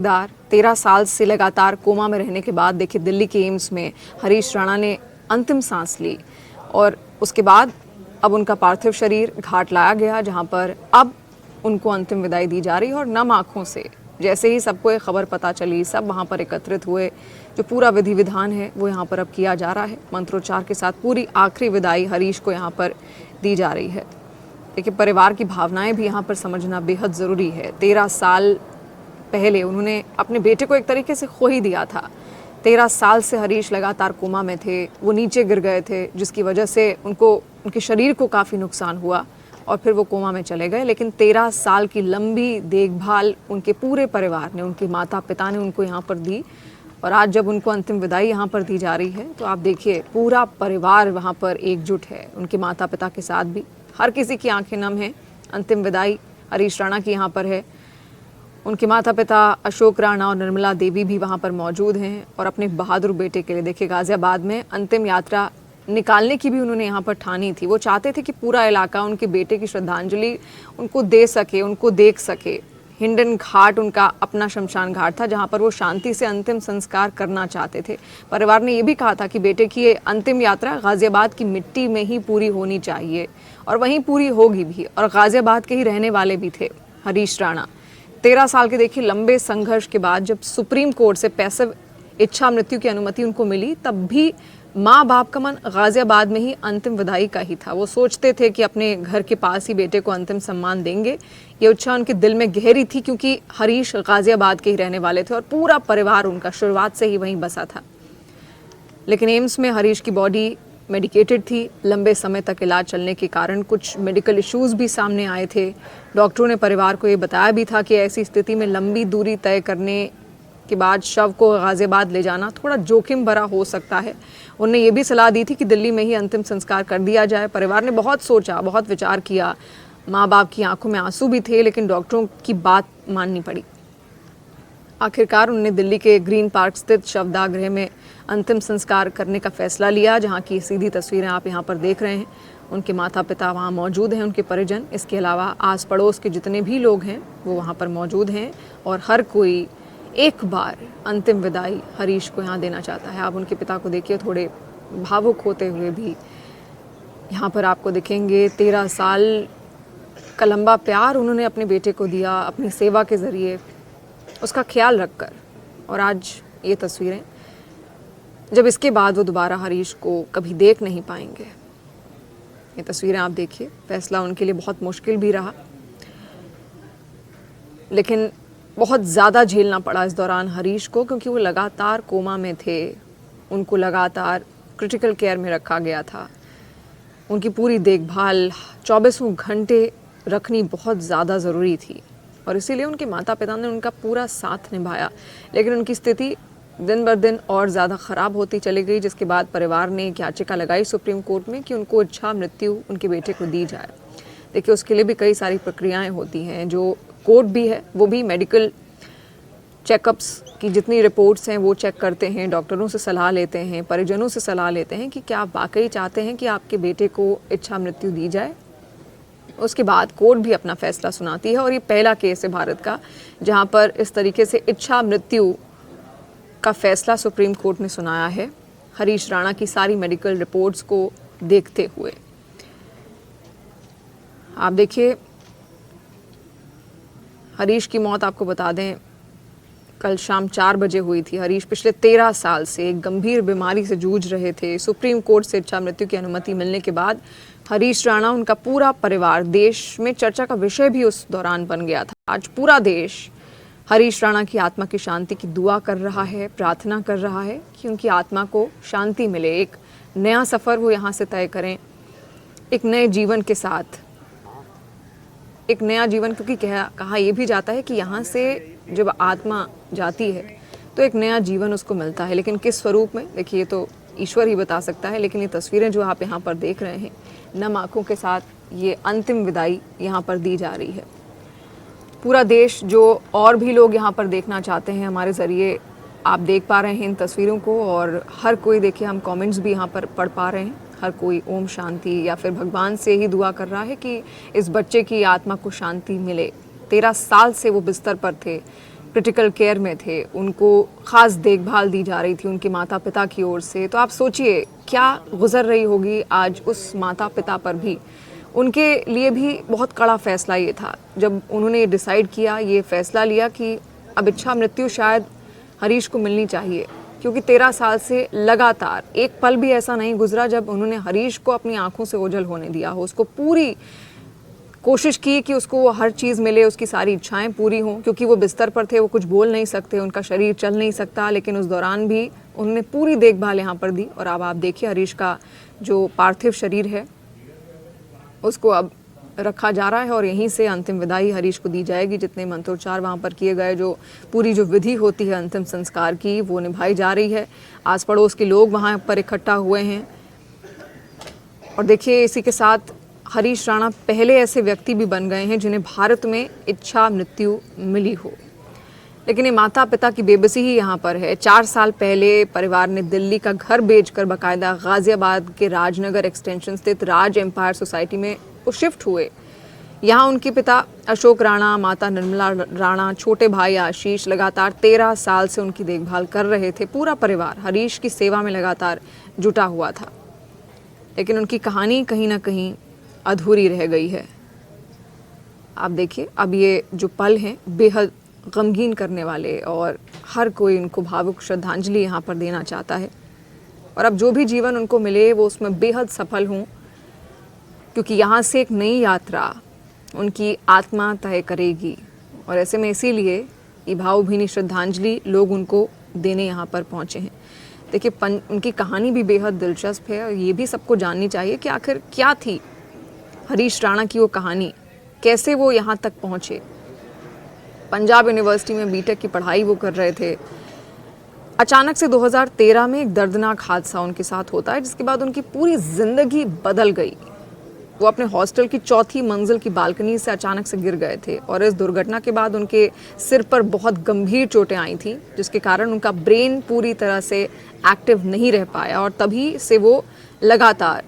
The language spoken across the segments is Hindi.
दार 13 साल से लगातार कोमा में रहने के बाद देखिए दिल्ली के एम्स में हरीश राणा ने अंतिम सांस ली और उसके बाद अब उनका पार्थिव शरीर घाट लाया गया, जहां पर अब उनको अंतिम विदाई दी जा रही है। और नम आंखों से जैसे ही सबको ये खबर पता चली, सब वहां पर एकत्रित हुए। जो पूरा विधि विधान है वो यहाँ पर अब किया जा रहा है। मंत्रोच्चार के साथ पूरी आखिरी विदाई हरीश को यहाँ पर दी जा रही है। देखिए परिवार की भावनाएं भी यहाँ पर समझना बेहद ज़रूरी है। 13 साल पहले उन्होंने अपने बेटे को एक तरीके से खो ही दिया था। 13 साल से हरीश लगातार कोमा में थे, वो नीचे गिर गए थे, जिसकी वजह से उनके शरीर को काफ़ी नुकसान हुआ और फिर वो कोमा में चले गए। लेकिन 13 साल की लंबी देखभाल उनके पूरे परिवार ने, उनके माता पिता ने उनको यहाँ पर दी। और आज जब उनको अंतिम विदाई यहाँ पर दी जा रही है तो आप देखिए पूरा परिवार वहाँ पर एकजुट है, उनके माता पिता के साथ भी। हर किसी की आंखें नम हैं। अंतिम विदाई हरीश राणा की यहाँ पर है। उनके माता पिता अशोक राणा और निर्मला देवी भी वहाँ पर मौजूद हैं और अपने बहादुर बेटे के लिए देखिए गाज़ियाबाद में अंतिम यात्रा निकालने की भी उन्होंने यहाँ पर ठानी थी। वो चाहते थे कि पूरा इलाका उनके बेटे की श्रद्धांजलि उनको दे सके, उनको देख सके। हिंडन घाट उनका अपना शमशान घाट था, जहाँ पर वो शांति से अंतिम संस्कार करना चाहते थे। परिवार ने ये भी कहा था कि बेटे की ये अंतिम यात्रा गाज़ियाबाद की मिट्टी में ही पूरी होनी चाहिए और वहीं पूरी होगी भी। और गाज़ियाबाद के ही रहने वाले भी थे हरीश राणा। 13 साल के देखिए लंबे संघर्ष के बाद जब सुप्रीम कोर्ट से पैसिव इच्छा मृत्यु की अनुमति उनको मिली, तब भी माँ बाप का मन गाज़ियाबाद में ही अंतिम विदाई का ही था। वो सोचते थे कि अपने घर के पास ही बेटे को अंतिम सम्मान देंगे। ये इच्छा उनके दिल में गहरी थी, क्योंकि हरीश गाज़ियाबाद के ही रहने वाले थे और पूरा परिवार उनका शुरुआत से ही वहीं बसा था। लेकिन एम्स में हरीश की बॉडी मेडिकेटेड थी। लंबे समय तक इलाज चलने के कारण कुछ मेडिकल इश्यूज भी सामने आए थे। डॉक्टरों ने परिवार को ये बताया भी था कि ऐसी स्थिति में लंबी दूरी तय करने के बाद शव को गाज़ियाबाद ले जाना थोड़ा जोखिम भरा हो सकता है। उन्होंने ये भी सलाह दी थी कि दिल्ली में ही अंतिम संस्कार कर दिया जाए। परिवार ने बहुत सोचा, बहुत विचार किया। माँ बाप की आंखों में आंसू भी थे, लेकिन डॉक्टरों की बात माननी पड़ी। आखिरकार उन्होंने दिल्ली के ग्रीन पार्क स्थित शवदाह गृह में अंतिम संस्कार करने का फैसला लिया, जहां की सीधी तस्वीरें आप यहां पर देख रहे हैं। उनके माता पिता वहां मौजूद हैं, उनके परिजन। इसके अलावा आस पड़ोस के जितने भी लोग हैं वो वहां पर मौजूद हैं और हर कोई एक बार अंतिम विदाई हरीश को यहाँ देना चाहता है। आप उनके पिता को देखिए, थोड़े भावुक होते हुए भी यहाँ पर आपको दिखेंगे। 13 साल का लंबा प्यार उन्होंने अपने बेटे को दिया, अपनी सेवा के ज़रिए उसका ख्याल रखकर। और आज ये तस्वीरें, जब इसके बाद वो दोबारा हरीश को कभी देख नहीं पाएंगे। ये तस्वीरें आप देखिए। फैसला उनके लिए बहुत मुश्किल भी रहा, लेकिन बहुत ज़्यादा झेलना पड़ा इस दौरान हरीश को, क्योंकि वो लगातार कोमा में थे। उनको लगातार क्रिटिकल केयर में रखा गया था। उनकी पूरी देखभाल 24 घंटे रखनी बहुत ज़्यादा ज़रूरी थी और इसीलिए उनके माता पिता ने उनका पूरा साथ निभाया। लेकिन उनकी स्थिति दिन बर दिन और ज़्यादा ख़राब होती चली गई, जिसके बाद परिवार ने एक याचिका लगाई सुप्रीम कोर्ट में कि उनको इच्छा मृत्यु उनके बेटे को दी जाए। देखिए उसके लिए भी कई सारी प्रक्रियाएं होती हैं। जो कोर्ट भी है वो भी मेडिकल चेकअप्स की जितनी रिपोर्ट्स हैं वो चेक करते हैं, डॉक्टरों से सलाह लेते हैं, परिजनों से सलाह लेते हैं कि क्या आप वाकई चाहते हैं कि आपके बेटे को इच्छा मृत्यु दी जाए। उसके बाद कोर्ट भी अपना फैसला सुनाती है और ये पहला केस है भारत का जहाँ पर इस तरीके से इच्छा मृत्यु का फैसला सुप्रीम कोर्ट ने सुनाया है, हरीश राणा की सारी मेडिकल रिपोर्ट्स को देखते हुए। आप देखिए हरीश की मौत आपको बता दें कल शाम 4 बजे हुई थी। हरीश पिछले 13 साल से एक गंभीर बीमारी से जूझ रहे थे। सुप्रीम कोर्ट से इच्छा मृत्यु की अनुमति मिलने के बाद हरीश राणा, उनका पूरा परिवार देश में चर्चा का विषय भी उस दौरान बन गया था। आज पूरा देश हरीश राणा की आत्मा की शांति की दुआ कर रहा है, प्रार्थना कर रहा है कि उनकी आत्मा को शांति मिले, एक नया सफ़र वो यहाँ से तय करें, एक नए जीवन के साथ, एक नया जीवन। क्योंकि कहा यह भी जाता है कि यहाँ से जब आत्मा जाती है तो एक नया जीवन उसको मिलता है, लेकिन किस स्वरूप में, देखिए ये तो ईश्वर ही बता सकता है। लेकिन ये तस्वीरें जो आप यहाँ पर देख रहे हैं, नम आँखों के साथ ये अंतिम विदाई यहाँ पर दी जा रही है। पूरा देश, जो और भी लोग यहाँ पर देखना चाहते हैं हमारे ज़रिए, आप देख पा रहे हैं इन तस्वीरों को। और हर कोई, देखिए हम कमेंट्स भी यहाँ पर पढ़ पा रहे हैं, हर कोई ओम शांति या फिर भगवान से ही दुआ कर रहा है कि इस बच्चे की आत्मा को शांति मिले। 13 साल से वो बिस्तर पर थे, क्रिटिकल केयर में थे, उनको ख़ास देखभाल दी जा रही थी उनके माता पिता की ओर से। तो आप सोचिए क्या गुजर रही होगी आज उस माता पिता पर भी। उनके लिए भी बहुत कड़ा फैसला ये था जब उन्होंने डिसाइड किया, ये फैसला लिया कि अब इच्छा मृत्यु शायद हरीश को मिलनी चाहिए, क्योंकि 13 साल से लगातार एक पल भी ऐसा नहीं गुजरा जब उन्होंने हरीश को अपनी आंखों से ओझल होने दिया हो। उसको पूरी कोशिश की कि उसको वो हर चीज़ मिले, उसकी सारी इच्छाएं पूरी हों, क्योंकि वो बिस्तर पर थे, वो कुछ बोल नहीं सकते, उनका शरीर चल नहीं सकता, लेकिन उस दौरान भी उन्होंने पूरी देखभाल यहाँ पर दी। और अब आप देखिए हरीश का जो पार्थिव शरीर है उसको अब रखा जा रहा है और यहीं से अंतिम विदाई हरीश को दी जाएगी। जितने मंत्रोच्चार वहाँ पर किए गए, जो पूरी जो विधि होती है अंतिम संस्कार की, वो निभाई जा रही है। आस पड़ोस के लोग वहाँ पर इकट्ठा हुए हैं। और देखिए इसी के साथ हरीश राणा पहले ऐसे व्यक्ति भी बन गए हैं जिन्हें भारत में इच्छा मृत्यु मिली हो। लेकिन ये माता पिता की बेबसी ही यहाँ पर है। 4 साल पहले परिवार ने दिल्ली का घर बेचकर बाकायदा गाजियाबाद के राजनगर एक्सटेंशन स्थित राज एम्पायर सोसाइटी में वो शिफ्ट हुए। यहाँ उनके पिता अशोक राणा, माता निर्मला राणा, छोटे भाई आशीष लगातार 13 साल से उनकी देखभाल कर रहे थे। पूरा परिवार हरीश की सेवा में लगातार जुटा हुआ था, लेकिन उनकी कहानी कहीं ना कहीं अधूरी रह गई है। आप देखिए अब ये जो पल हैं बेहद गमगीन करने वाले, और हर कोई उनको भावुक श्रद्धांजलि यहाँ पर देना चाहता है। और अब जो भी जीवन उनको मिले वो उसमें बेहद सफल हों, क्योंकि यहाँ से एक नई यात्रा उनकी आत्मा तय करेगी। और ऐसे में इसीलिए ये भावभीनी श्रद्धांजलि लोग उनको देने यहाँ पर पहुँचे हैं। देखिए उनकी कहानी भी बेहद दिलचस्प है और ये भी सबको जाननी चाहिए कि आखिर क्या थी हरीश राणा की वो कहानी, कैसे वो यहाँ तक पहुँचे। पंजाब यूनिवर्सिटी में बीटेक की पढ़ाई वो कर रहे थे। अचानक से 2013 में एक दर्दनाक हादसा उनके साथ होता है, जिसके बाद उनकी पूरी ज़िंदगी बदल गई। वो अपने हॉस्टल की 4थी मंजिल की बालकनी से अचानक से गिर गए थे और इस दुर्घटना के बाद उनके सिर पर बहुत गंभीर चोटें आई थी, जिसके कारण उनका ब्रेन पूरी तरह से एक्टिव नहीं रह पाया और तभी से वो लगातार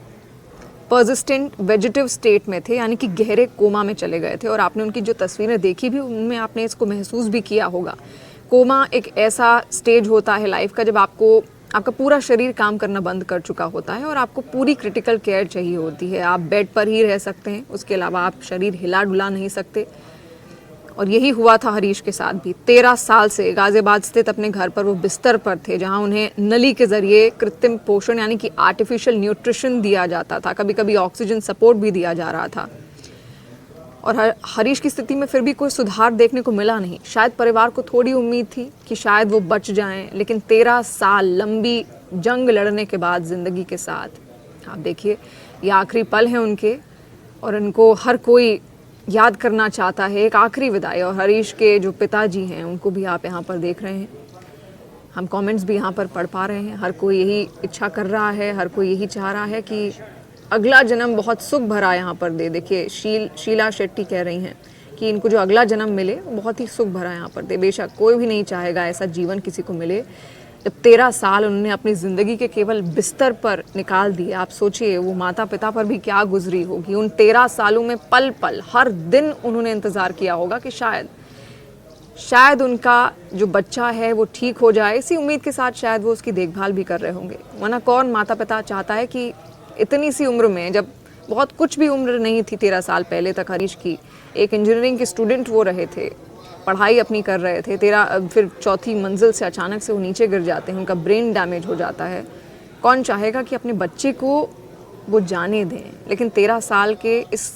पर्सिस्टेंट वेजिटेटिव स्टेट में थे, यानी कि गहरे कोमा में चले गए थे। और आपने उनकी जो तस्वीरें देखी भी उनमें आपने इसको महसूस भी किया होगा। कोमा एक ऐसा स्टेज होता है लाइफ का जब आपका पूरा शरीर काम करना बंद कर चुका होता है और आपको पूरी क्रिटिकल केयर चाहिए होती है। आप बेड पर ही रह सकते हैं, उसके अलावा आप शरीर हिला डुला नहीं सकते। और यही हुआ था हरीश के साथ भी। 13 साल से गाजियाबाद स्थित अपने घर पर वो बिस्तर पर थे, जहां उन्हें नली के जरिए कृत्रिम पोषण यानी कि आर्टिफिशियल न्यूट्रिशन दिया जाता था, कभी कभी ऑक्सीजन सपोर्ट भी दिया जा रहा था। और हरीश की स्थिति में फिर भी कोई सुधार देखने को मिला नहीं। शायद परिवार को थोड़ी उम्मीद थी कि शायद वो बच जाएं, लेकिन 13 साल लंबी जंग लड़ने के बाद ज़िंदगी के साथ आप देखिए ये आखिरी पल है उनके, और इनको हर कोई याद करना चाहता है, एक आखिरी विदाई। और हरीश के जो पिताजी हैं उनको भी आप यहाँ पर देख रहे हैं, हम कमेंट्स भी यहाँ पर पढ़ पा रहे हैं। हर कोई यही इच्छा कर रहा है, हर कोई यही चाह रहा है कि अगला जन्म बहुत सुख भरा यहाँ पर दे। देखिए शीला शेट्टी कह रही हैं कि इनको जो अगला जन्म मिले वो बहुत ही सुख भरा यहाँ पर दे। बेशक कोई भी नहीं चाहेगा ऐसा जीवन किसी को मिले। जब 13 साल उन्होंने अपनी ज़िंदगी के केवल बिस्तर पर निकाल दिए, आप सोचिए वो माता पिता पर भी क्या गुजरी होगी। उन 13 सालों में पल पल हर दिन उन्होंने इंतज़ार किया होगा कि शायद उनका जो बच्चा है वो ठीक हो जाए। इसी उम्मीद के साथ शायद वो उसकी देखभाल भी कर रहे होंगे, वरना कौन माता पिता चाहता है कि इतनी सी उम्र में, जब बहुत कुछ भी उम्र नहीं थी 13 साल पहले तक हरीश की, एक इंजीनियरिंग के स्टूडेंट वो रहे थे, पढ़ाई अपनी कर रहे थे, फिर 4थी मंजिल से अचानक से वो नीचे गिर जाते हैं, उनका ब्रेन डैमेज हो जाता है। कौन चाहेगा कि अपने बच्चे को वो जाने दें। लेकिन 13 साल के इस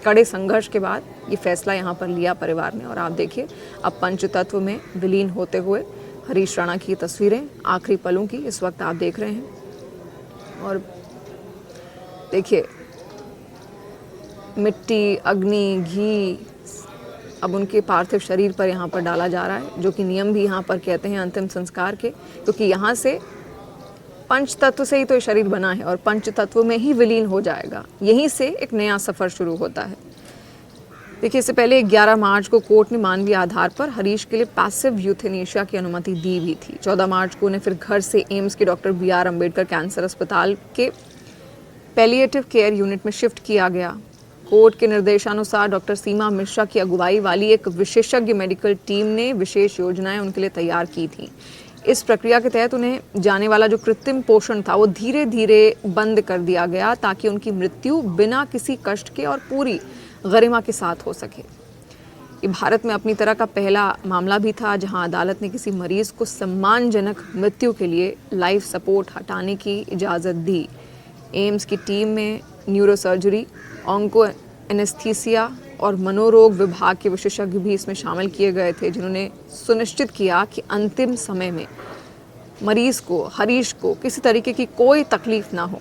कड़े संघर्ष के बाद ये फैसला यहाँ पर लिया परिवार ने। और आप देखिए अब पंचतत्व में विलीन होते हुए हरीश राणा की तस्वीरें आखिरी पलों की इस वक्त आप देख रहे हैं। और देखिए मिट्टी, अग्नि, घी अब उनके पार्थिव शरीर पर यहाँ पर डाला जा रहा है, जो कि नियम भी यहाँ पर कहते हैं अंतिम संस्कार के, क्योंकि यहाँ से पंच तत्व से ही तो ये शरीर बना है और पंच तत्व में ही विलीन हो जाएगा। यहीं से एक नया सफ़र शुरू होता है। देखिए इससे पहले 11 मार्च को कोर्ट ने मानवीय आधार पर हरीश के लिए पैसिव यूथेनेशिया की अनुमति दी भी थी। 14 मार्च को उन्हें फिर घर से एम्स के डॉक्टर BR अम्बेडकर कैंसर अस्पताल के पैलिएटिव केयर यूनिट में शिफ्ट किया गया। कोर्ट के निर्देशानुसार डॉक्टर सीमा मिश्रा की अगुवाई वाली एक विशेषज्ञ मेडिकल टीम ने विशेष योजनाएं उनके लिए तैयार की थी। इस प्रक्रिया के तहत उन्हें जाने वाला जो कृत्रिम पोषण था वो धीरे धीरे बंद कर दिया गया ताकि उनकी मृत्यु बिना किसी कष्ट के और पूरी गरिमा के साथ हो सके। ये भारत में अपनी तरह का पहला मामला भी था जहां अदालत ने किसी मरीज को सम्मानजनक मृत्यु के लिए लाइफ सपोर्ट हटाने की इजाज़त दी। एम्स की टीम में न्यूरोसर्जरी, ऑन्को एनेस्थीसिया और मनोरोग विभाग के विशेषज्ञ भी इसमें शामिल किए गए थे, जिन्होंने सुनिश्चित किया कि अंतिम समय में मरीज को, हरीश को, किसी तरीके की कोई तकलीफ ना हो।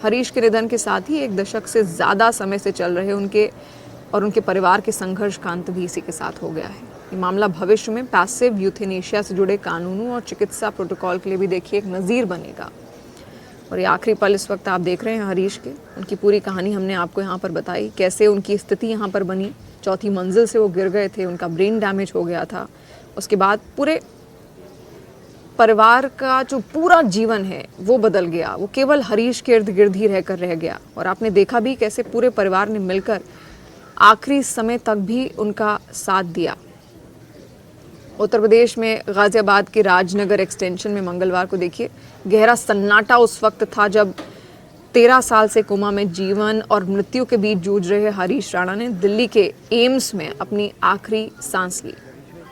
हरीश के निधन के साथ ही एक दशक से ज़्यादा समय से चल रहे उनके परिवार के संघर्ष का अंत भी इसी के साथ हो गया है। ये मामला भविष्य में पैसिव यूथेनेशिया से जुड़े कानूनों और चिकित्सा प्रोटोकॉल के लिए भी देखिए एक नज़ीर बनेगा। और ये आखिरी पल इस वक्त आप देख रहे हैं हरीश के, उनकी पूरी कहानी हमने आपको यहाँ पर बताई, कैसे उनकी स्थिति यहाँ पर बनी। चौथी मंजिल से वो गिर गए थे, उनका ब्रेन डैमेज हो गया था। उसके बाद पूरे परिवार का जो पूरा जीवन है वो बदल गया, वो केवल हरीश के इर्द गिर्द ही रहकर रह गया। और आपने देखा भी कैसे पूरे परिवार ने मिलकर आखिरी समय तक भी उनका साथ दिया। उत्तर प्रदेश में गाजियाबाद के राजनगर एक्सटेंशन में मंगलवार को देखिए गहरा सन्नाटा उस वक्त था जब 13 साल से कोमा में जीवन और मृत्यु के बीच जूझ रहे हरीश राणा ने दिल्ली के एम्स में अपनी आखिरी सांस ली।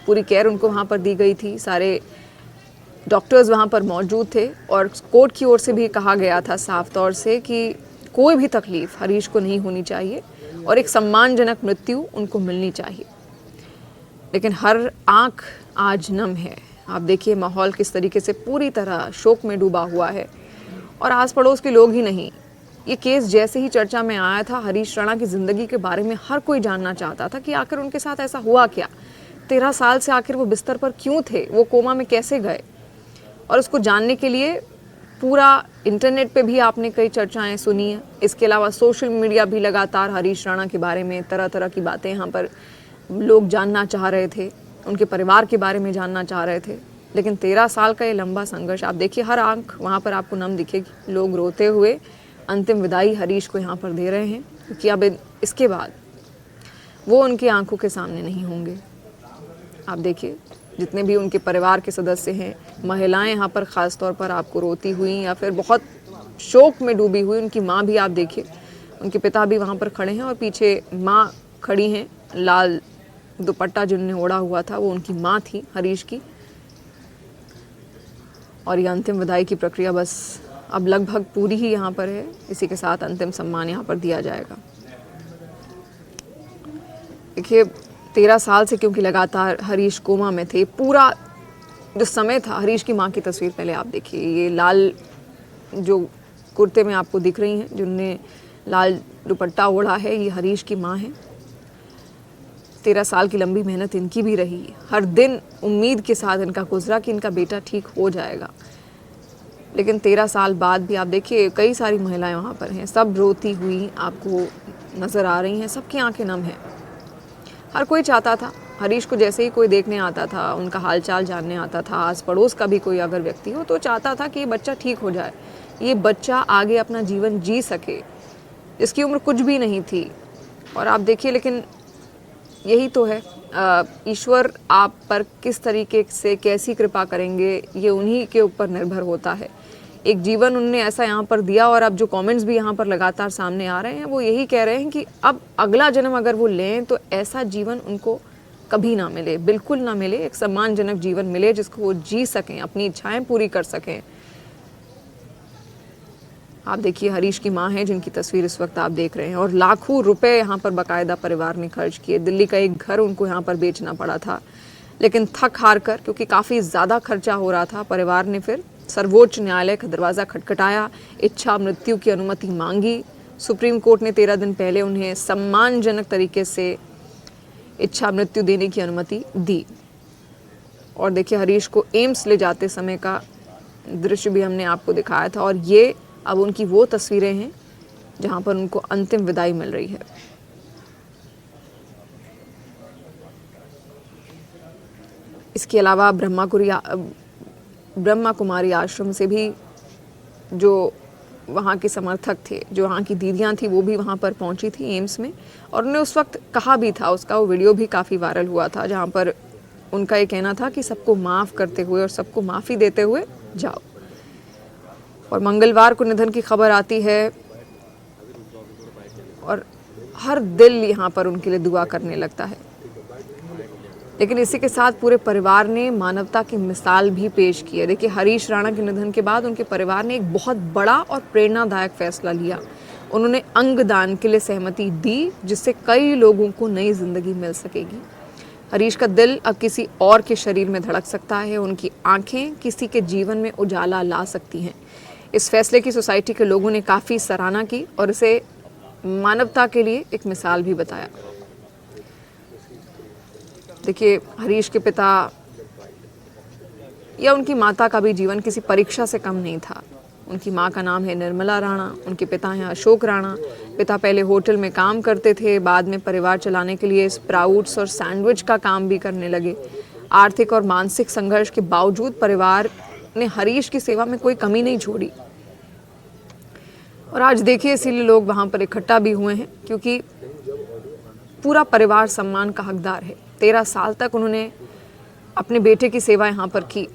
पूरी केयर उनको वहाँ पर दी गई थी, सारे डॉक्टर्स वहाँ पर मौजूद थे और कोर्ट की ओर से भी कहा गया था साफ तौर से कि कोई भी तकलीफ हरीश को नहीं होनी चाहिए और एक सम्मानजनक मृत्यु उनको मिलनी चाहिए। लेकिन हर आंख आज नम है। आप देखिए माहौल किस तरीके से पूरी तरह शोक में डूबा हुआ है और आस पड़ोस के लोग ही नहीं, ये केस जैसे ही चर्चा में आया था, हरीश राणा की ज़िंदगी के बारे में हर कोई जानना चाहता था कि आखिर उनके साथ ऐसा हुआ क्या। 13 साल से आखिर वो बिस्तर पर क्यों थे, वो कोमा में कैसे गए। और उसको जानने के लिए पूरा इंटरनेट पे भी आपने कई चर्चाएं सुनी हैं। इसके अलावा सोशल मीडिया भी लगातार हरीश राणा के बारे में तरह तरह की बातें यहाँ पर लोग जानना चाह रहे थे, उनके परिवार के बारे में जानना चाह रहे थे। लेकिन 13 साल का ये लंबा संघर्ष, आप देखिए हर आंख वहाँ पर आपको नम दिखेगी। लोग रोते हुए अंतिम विदाई हरीश को यहाँ पर दे रहे हैं क्योंकि अब इसके बाद वो उनकी आंखों के सामने नहीं होंगे। आप देखिए जितने भी उनके परिवार के सदस्य हैं, महिलाएं यहाँ पर ख़ास तौर पर आपको रोती हुई या फिर बहुत शोक में डूबी हुई। उनकी माँ भी आप देखिए, उनके पिता भी वहाँ पर खड़े हैं और पीछे माँ खड़ी हैं। लाल दुपट्टा जिन्होंने ओढ़ा हुआ था वो उनकी माँ थी हरीश की। और ये अंतिम विदाई की प्रक्रिया बस अब लगभग पूरी ही यहाँ पर है। इसी के साथ अंतिम सम्मान यहाँ पर दिया जाएगा। देखिए 13 साल से क्योंकि लगातार हरीश कोमा में थे, पूरा जो समय था, हरीश की माँ की तस्वीर पहले आप देखिए, ये लाल जो कुर्ते में आपको दिख रही हैं, जिनने लाल दुपट्टा ओढ़ा है, ये हरीश की माँ है। 13 साल की लंबी मेहनत इनकी भी रही, हर दिन उम्मीद के साथ इनका गुजरा कि इनका बेटा ठीक हो जाएगा। लेकिन 13 साल बाद भी आप देखिए कई सारी महिलाएं वहाँ पर हैं, सब रोती हुई आपको नज़र आ रही हैं, सबकी आंखें नम हैं। हर कोई चाहता था हरीश को, जैसे ही कोई देखने आता था, उनका हालचाल जानने आता था, आस पड़ोस का भी कोई अगर व्यक्ति हो तो चाहता था कि ये बच्चा ठीक हो जाए, ये बच्चा आगे अपना जीवन जी सके, जिसकी उम्र कुछ भी नहीं थी। और आप देखिए, लेकिन यही तो है, ईश्वर आप पर किस तरीके से कैसी कृपा करेंगे ये उन्हीं के ऊपर निर्भर होता है। एक जीवन उनने ऐसा यहाँ पर दिया और अब जो कमेंट्स भी यहाँ पर लगातार सामने आ रहे हैं वो यही कह रहे हैं कि अब अगला जन्म अगर वो लें तो ऐसा जीवन उनको कभी ना मिले, बिल्कुल ना मिले। एक सम्मानजनक जीवन मिले जिसको वो जी सकें, अपनी इच्छाएं पूरी कर सकें। आप देखिए हरीश की माँ है जिनकी तस्वीर इस वक्त आप देख रहे हैं, और लाखों रुपए यहाँ पर बाकायदा परिवार ने खर्च किए। दिल्ली का एक घर उनको यहाँ पर बेचना पड़ा था, लेकिन थक हार कर, क्योंकि काफ़ी ज़्यादा खर्चा हो रहा था, परिवार ने फिर सर्वोच्च न्यायालय का दरवाज़ा खटखटाया, इच्छा मृत्यु की अनुमति मांगी। सुप्रीम कोर्ट ने 13 दिन पहले उन्हें सम्मानजनक तरीके से इच्छा मृत्यु देने की अनुमति दी। और देखिए हरीश को एम्स ले जाते समय का दृश्य भी हमने आपको दिखाया था, और ये अब उनकी वो तस्वीरें हैं जहां पर उनको अंतिम विदाई मिल रही है। इसके अलावा ब्रह्मा कुमारी आश्रम से भी जो वहाँ के समर्थक थे, जो वहाँ की दीदियाँ थी, वो भी वहाँ पर पहुँची थी एम्स में, और उन्होंने उस वक्त कहा भी था, उसका वो वीडियो भी काफ़ी वायरल हुआ था, जहाँ पर उनका ये कहना था कि सबको माफ़ करते हुए और सबको माफ़ी देते हुए जाओ। और मंगलवार को निधन की खबर आती है और हर दिल यहाँ पर उनके लिए दुआ करने लगता है। लेकिन इसी के साथ पूरे परिवार ने मानवता की मिसाल भी पेश की है। देखिए, हरीश राणा के निधन के बाद उनके परिवार ने एक बहुत बड़ा और प्रेरणादायक फैसला लिया। उन्होंने अंगदान के लिए सहमति दी, जिससे कई लोगों को नई जिंदगी मिल सकेगी। हरीश का दिल अब किसी और के शरीर में धड़क सकता है, उनकी आंखें किसी के जीवन में उजाला ला सकती हैं। इस फैसले की सोसाइटी के लोगों ने काफ़ी सराहना की और इसे मानवता के लिए एक मिसाल भी बताया। देखिए, हरीश के पिता या उनकी माता का भी जीवन किसी परीक्षा से कम नहीं था। उनकी मां का नाम है निर्मला राणा, उनके पिता हैं अशोक राणा। पिता पहले होटल में काम करते थे, बाद में परिवार चलाने के लिए स्प्राउट्स और सैंडविच का काम भी करने लगे। आर्थिक और मानसिक संघर्ष के बावजूद परिवार ने हरीश की सेवा में कोई कमी नहीं छोड़ी। और आज देखिए, इसीलिए लोग वहाँ पर इकट्ठा भी हुए हैं, क्योंकि पूरा परिवार सम्मान का हकदार है। 13 साल तक उन्होंने अपने बेटे की सेवा यहाँ पर की।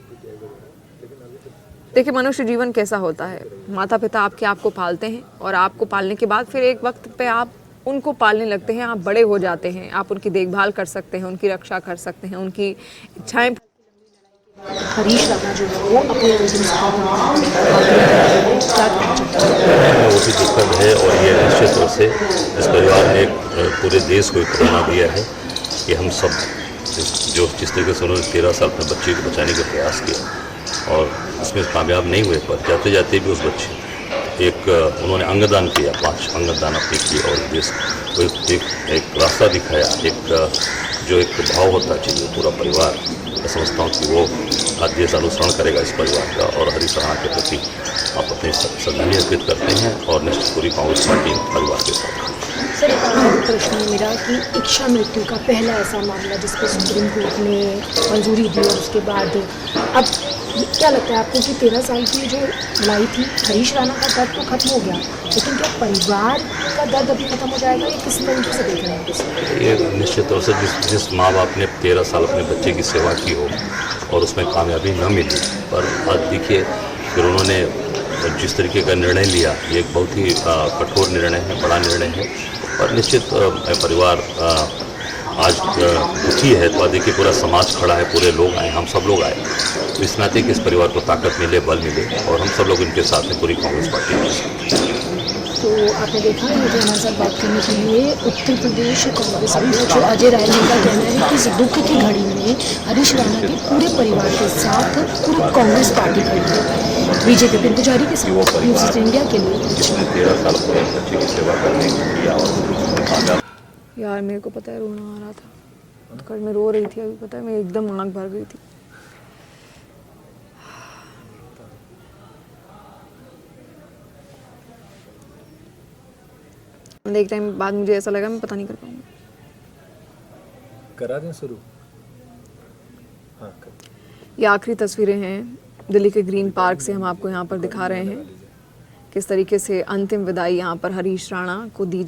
देखिए, मनुष्य जीवन कैसा होता है, माता पिता आपको पालते हैं और आपको पालने के बाद फिर एक वक्त पे आप उनको पालने लगते हैं, आप बड़े हो जाते हैं, आप उनकी देखभाल कर सकते हैं, उनकी रक्षा कर सकते हैं, उनकी इच्छाएं। हरीश राणा जो है वो अपने अंतिम सांस वो भी दुखद है और ये निश्चित रूप से इस परिवार ने पूरे देश को एक प्रेरणा दिया है कि हम सब जिस तरीके से उन्होंने 13 साल अपने बच्चे को बचाने का प्रयास किया और इसमें कामयाब नहीं हुए, पर जाते जाते भी उस बच्चे उन्होंने अंगदान किया, 5 अंगदान अपने किए और देश को एक रास्ता दिखाया, एक भाव होता चाहिए पूरा परिवार। मैं समझता हूँ कि वो आज देश अनुसरण करेगा इस परिवार का और हरीश राणा के प्रति आप अपनी श्रद्धांजलि अर्पित करते हैं और निश्चित पूरी कांग्रेस पार्टी परिवार के साथ। सर, एक आखिरी प्रश्न है मेरा कि इच्छा मृत्यु का पहला ऐसा मामला जिस पर सुप्रीम कोर्ट ने मंजूरी दी और उसके बाद अब क्या लगता है आपको कि 13 साल की जो लड़ाई थी, हरीश राणा का दर्द तो खत्म हो गया, लेकिन क्या परिवार का दर्द अभी खत्म हो जाएगा? ये किस तरीके से देख रहे हैं? ये निश्चित तौर से जिस माँ बाप ने 13 साल अपने बच्चे की सेवा की हो और उसमें कामयाबी न मिली, पर आज देखिए फिर उन्होंने जिस तरीके का निर्णय लिया, ये एक बहुत ही कठोर निर्णय है, बड़ा निर्णय है और निश्चित परिवार आज दुखी है। तो देखिए पूरा समाज खड़ा है, पूरे लोग आए, हम सब लोग आए, तो इस नाते कि इस परिवार को ताकत मिले, बल मिले और हम सब लोग इनके साथ हैं, पूरी कांग्रेस पार्टी के साथ। तो आपने देखा है, मुझे हमारे साथ बात करने के लिए उत्तर प्रदेश कांग्रेस अध्यक्ष अजय राय जी का कहना है कि इस दुख की घड़ी में हरीश राणा के पूरे परिवार के साथ पूरी कांग्रेस पार्टी खड़ी है। विजय विपिन पुजारी के साथ न्यूज़ 18 इंडिया के लिए 13 साल पूरे बच्चे की सेवा करने को किया और यार, मेरे को पता है रोना आ रहा था, तो कल मैं रो रही थी, अभी पता है मैं एकदम आँख भर गई थी। एक टाइम बाद मुझे ऐसा लगा मैं पता नहीं कर पाऊंगी। करा दें शुरू? हाँ, ये आखिरी तस्वीरें हैं दिल्ली के ग्रीन पार्क से, हम आपको यहाँ पर दिखा रहे हैं किस तरीके से अंतिम विदाई यहाँ पर हरीश राणा को दी।